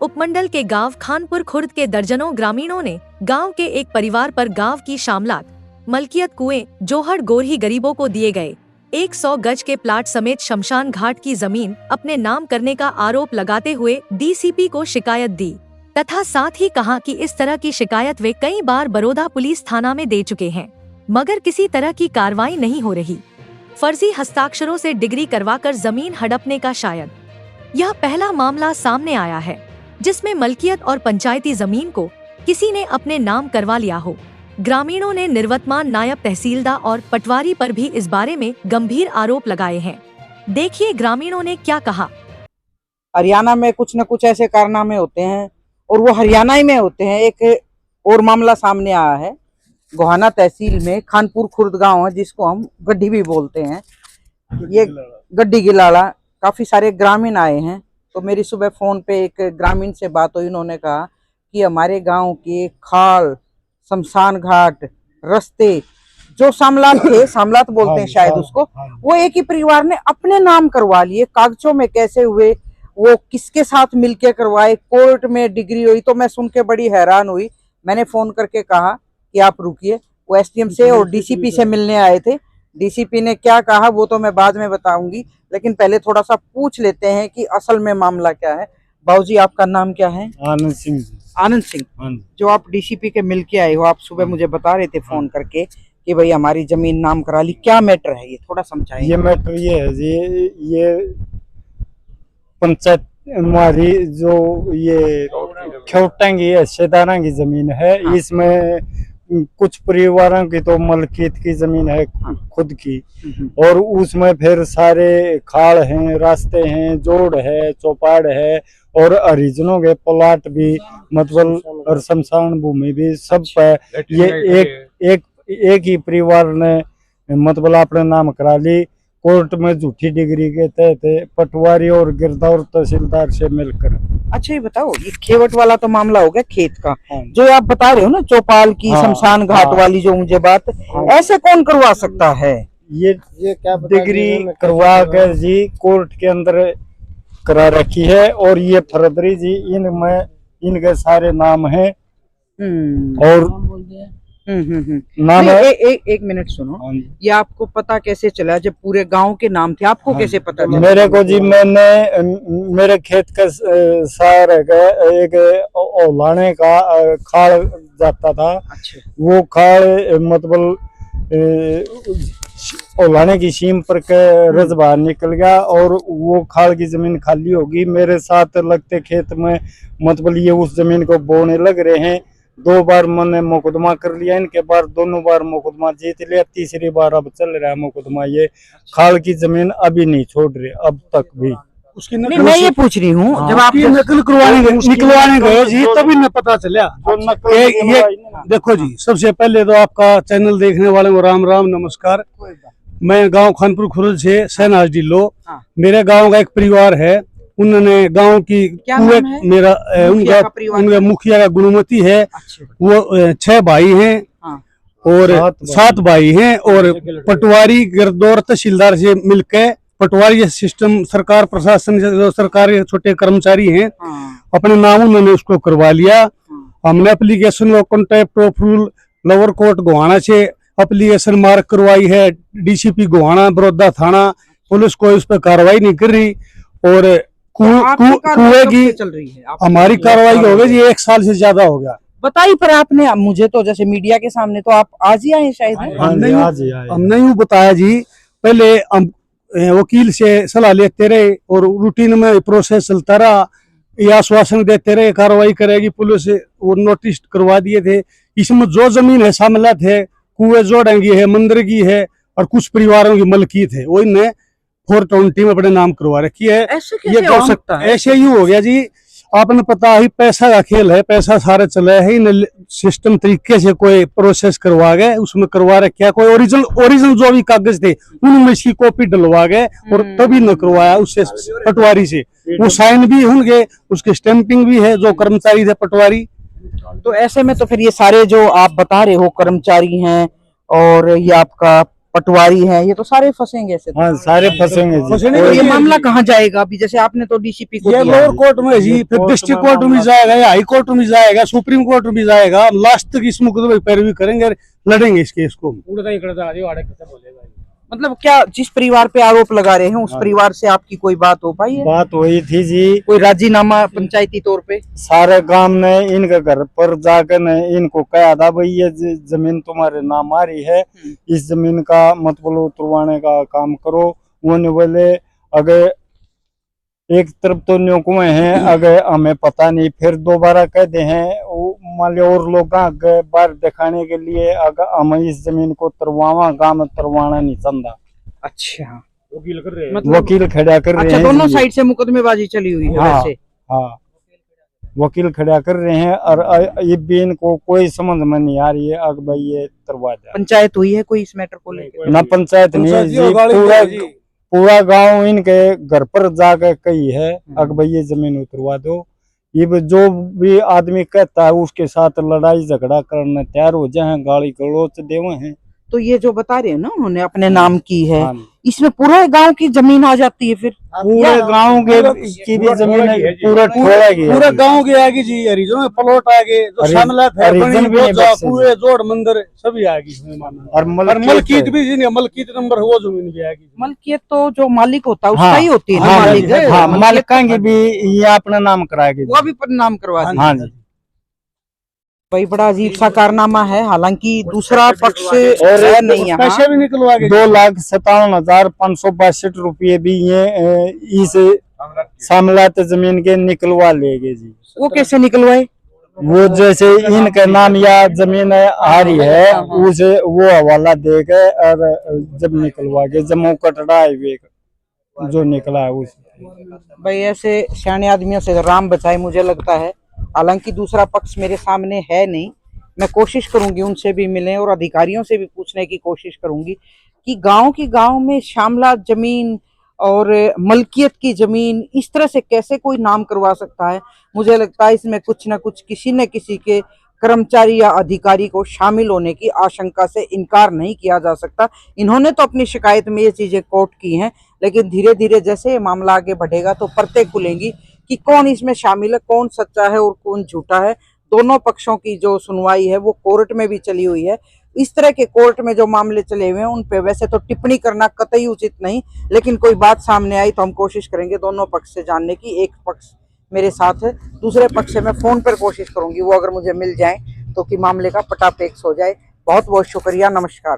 उपमंडल के गांव खानपुर खुर्द के दर्जनों ग्रामीणों ने गांव के एक परिवार पर गांव की शामलात, मलकियत कुएं, जोहड़ गोरही गरीबों को दिए गए 100 गज के प्लाट समेत शमशान घाट की जमीन अपने नाम करने का आरोप लगाते हुए डीसीपी को शिकायत दी तथा साथ ही कहा कि इस तरह की शिकायत वे कई बार बरोदा पुलिस थाना में दे चुके हैं, मगर किसी तरह की कार्रवाई नहीं हो रही। फर्जी हस्ताक्षरों से डिग्री करवाकर जमीन हड़पने का शायद यह पहला मामला सामने आया है जिसमें मलकियत और पंचायती जमीन को किसी ने अपने नाम करवा लिया हो। ग्रामीणों ने निवर्तमान नायब तहसीलदार और पटवारी पर भी इस बारे में गंभीर आरोप लगाए हैं। देखिए ग्रामीणों ने क्या कहा। हरियाणा में कुछ न कुछ ऐसे कारनामे होते हैं और वो हरियाणा ही में होते हैं। एक और मामला सामने आया है, गोहाना तहसील में खानपुर खुर्द गांव है जिसको हम गड्ढी भी बोलते हैं। ये गड्ढी गिलाड़ा काफी सारे ग्रामीण आए हैं, तो मेरी सुबह फोन पे एक ग्रामीण से बात हुई। उन्होंने कहा कि हमारे गांव के खाल, शमशान घाट, रास्ते जो सामलात थे, सामलात बोलते हैं शायद उसको, वो एक ही परिवार ने अपने नाम करवा लिए। कागजों में कैसे हुए, वो किसके साथ मिलके करवाए, कोर्ट में डिग्री हुई। तो मैं सुन के बड़ी हैरान हुई। मैंने फोन करके कहा कि आप रुकिए। वो एसडीएम से और डीसीपी से मिलने आए थे। डीसीपी ने क्या कहा वो तो मैं बाद में बताऊंगी, लेकिन पहले थोड़ा सा पूछ लेते हैं कि असल में मामला क्या है। बाबूजी, आपका नाम क्या है? आनंद सिंह। आनंद सिंह, जो आप डीसीपी के मिल के आए हो, आप सुबह मुझे बता रहे थे फोन करके कि भाई हमारी जमीन नाम करा ली। क्या मैटर है ये, थोड़ा समझाएं। ये मैटर ये है जी, ये पंचायत हमारी जो ये खेवटेंगी हिस्सेदारा की जमीन है। हाँ। इसमें कुछ परिवारों की तो मलकियत की जमीन है, हाँ, खुद की, और उसमें फिर सारे खाल हैं, रास्ते हैं, जोड़ है, चौपाड़ है और हरिजनों के प्लाट भी, मतलब और शमशान भूमि भी, सब पे ये एक ही परिवार ने मतलब अपने नाम करा ली। कोर्ट में झूठी डिग्री के तहत पटवारी और गिरदावर तहसीलदार से मिलकर। अच्छा, ये बताओ, ये खेवट वाला तो मामला हो गया खेत का, जो आप बता रहे हो ना चौपाल की, हाँ, शमशान घाट वाली जो मुझे बात, हाँ, ऐसे कौन करवा सकता है? ये क्या डिग्री करवा कर जी कोर्ट के अंदर करा रखी है, और ये फरदरी जी इनमें इनके सारे नाम हैं। और नाम एक मिनट सुनो, ये आपको पता कैसे चला? जब पूरे गांव के नाम थे, आपको कैसे पता चला? मेरे को जी, मेरे खेत का सार एक ओलाने का खाल जाता था। अच्छा। वो खाल मतलब ओलाने की सीम पर के रज बाहर निकल गया और वो खाल की जमीन खाली होगी। मेरे साथ लगते खेत में मतलब ये उस जमीन को बोने लग रहे हैं। 2 बार मैंने मुकदमा कर लिया, इनके बाद दोनों बार मुकदमा जीत लिया, तीसरी बार अब चल रहा है मुकदमा। ये खाल की जमीन अभी नहीं छोड़ रहे अब तक भी। उसकी नकल मैं ये पूछ रही हूँ, जब आप नकल निकलवाने गए जी तभी न पता चला। ये देखो जी, सबसे पहले तो आपका चैनल देखने वाले को राम राम नमस्कार। मैं गांव खानपुर खुर्द से शहनाज ढिल्लो। मेरे गांव का एक परिवार है, उन्होंने गांव की मेरा उनका मुखिया का गुणमती है। अच्छा। वो 6 भाई हैं। हाँ। और 7 भाई हैं, और पटवारी गिरदौर तहसीलदार से मिलकर पटवारी सिस्टम सरकार प्रशासन जो सरकार के छोटे कर्मचारी हैं। हाँ। अपने नाम उन्होंने उसको करवा लिया। हाँ। हमने एप्लीकेशन व contract of rule lower court Gohana से एप्लीकेशन मार्क करवाई है। डीसीपी गोहाना बरोदा थाना पुलिस कोई उस पर कार्रवाई नहीं कर रही, और कुएं की चल रही है। हमारी कार्रवाई हो गई 1 साल से ज्यादा हो गया। बताइए, पर आपने मुझे तो जैसे मीडिया के सामने तो आप आज ही आए शायद? हमने यूँ बताया जी, पहले हम वकील से सलाह लेते रहे और रूटीन में प्रोसेस चलता रहा। ये आश्वासन देते रहे कार्रवाई करेगी पुलिस, वो नोटिस करवा दिए थे। इसमें जो जमीन है शामिलात है, कुएं जोड़ेंगी है, मंदिर की है और कुछ परिवारों की मलकियत है, वो इन्हें 420 में अपने नाम करवा रखी है। ऐसे कैसे हो सकता है? ऐसे ही हो गया जी, आपने पता ही पैसा का खेल है, पैसा सारे चला है। इन सिस्टम तरीके से कोई प्रोसेस करवा गए, उसमें करवा रखा कोई ओरिजिनल जो भी कागज थे उनमें इसकी कॉपी डलवा गए और तभी न करवाया उससे पटवारी से। वो साइन भी होंगे, उसकी स्टैंपिंग भी है, जो कर्मचारी थे पटवारी। तो ऐसे में तो फिर ये सारे जो आप बता रहे हो कर्मचारी हैं और ये आपका पटवारी हैं, ये तो सारे फंसेंगे ऐसे तो। हाँ सारे फंसेंगे जी। फंसेंगे तो ये ये- मामला कहाँ जाएगा अभी? जैसे आपने तो डीसीपी को ये दिया। लोअर कोर्ट में जी, फिर कोर्ट डिस्ट्रिक्ट में कोर्ट में मामला- जाएगा, या हाई कोर्ट में जाएगा, सुप्रीम कोर्ट में जाएगा। हम लास्ट तक इस मुकदमे की पैरवी करेंगे, लड़ेंगे इस केस को। मतलब क्या जिस परिवार पे आरोप लगा रहे हैं उस परिवार से आपकी कोई बात हो पाई है? बात हुई थी जी, कोई राजीनामा पंचायती तौर पे? सारे गांव ने इनके घर पर जाकर ने इनको कहा था भाई ये जमीन तुम्हारे नाम आ रही है, इस जमीन का मतलब उतरवाने का काम करो। वो बोले अगर एक तरफ तो न्यू कुएं हैं, अगर हमें पता नहीं, फिर दोबारा कह दे हैं मान लो और लोग आगे बाहर दिखाने के लिए अगर हम इस जमीन को तरवावा गांव में तरवाना नहीं चाहता। अच्छा, वकील खड़ा कर रहे अच्छा हैं दोनों जी। साइड से मुकदमेबाजी चली हुई है हाँ। वैसे। हाँ वकील खड़ा कर रहे हैं और ये भी इनको कोई समझ में नहीं आ रही है अगर भाई ये तरवा जाए। पंचायत हुई है कोई इस मैटर को लेकर? ना पंचायत नहीं है जी, पूरा गांव इनके घर पर जाकर कही है अगर भाई ये जमीन उतरवा दो। ये जो भी आदमी कहता है उसके साथ लड़ाई झगड़ा करने तैयार हो जाए, गाली गलौच देवे हैं। तो ये जो बता रहे हैं ना उन्होंने अपने नाम की है, हाँ। इसमें पूरे गांव की जमीन आ जाती है फिर? पूरे गांव की भी जमीन है, पूरा ठोड़ा की है। पूरे गांव के आगे जी, हरिजन में प्लॉट आगे जो शामिलात है, हरिजन बनी, भी नहीं बोजा, बख्शे कुएं, जोड़, मंदिर सभी आएगी इसमें मामला। और और मलकीत भी जी, मलकीत नंबर है, वो जमीन भी आएगी। मलकियत तो जो मालिक होता है उसका हाँ, ही होती है ना, हाँ, मालिक है। हाँ मलकियत मालिका की भी ये अपना नाम कराएगी। वो भी नाम करवा दी। हाँ जी। भाई बड़ा अजीब सा कारनामा है, हालांकि दूसरा पक्ष और है नहीं यहाँ। पैसे भी निकलवा के 2,57,562 रुपये भी ये इस सामलात जमीन के निकलवा लेंगे जी। वो कैसे निकलवाए? वो जैसे इनका नाम या जमीन आ रही है उसे वो हवाला देके और जब निकलवा के जम्मू कटरा हाईवे जो निकला है उस भाई ऐसे सियाने आदमियों से राम बचाए मुझे लगता है। हालांकि दूसरा पक्ष मेरे सामने है नहीं, मैं कोशिश करूंगी उनसे भी मिलें और अधिकारियों से भी पूछने की कोशिश करूंगी कि गांव में शामलात जमीन और मलकियत की जमीन इस तरह से कैसे कोई नाम करवा सकता है। मुझे लगता है इसमें कुछ ना कुछ किसी न किसी के कर्मचारी या अधिकारी को शामिल होने की आशंका से इनकार नहीं किया जा सकता। इन्होंने तो अपनी शिकायत में ये चीजें कोट की हैं, लेकिन धीरे धीरे जैसे ये मामला आगे बढ़ेगा तो परतें खुलेंगी कि कौन इसमें शामिल है, कौन सच्चा है और कौन झूठा है। दोनों पक्षों की जो सुनवाई है वो कोर्ट में भी चली हुई है। इस तरह के कोर्ट में जो मामले चले हुए हैं उन पे वैसे तो टिप्पणी करना कतई उचित नहीं, लेकिन कोई बात सामने आई तो हम कोशिश करेंगे दोनों पक्ष से जानने की। एक पक्ष मेरे साथ है, दूसरे पक्ष से मैं फोन पर कोशिश करूंगी, वो अगर मुझे मिल जाए तो कि मामले का पटापेक्स हो जाए। बहुत बहुत शुक्रिया, नमस्कार।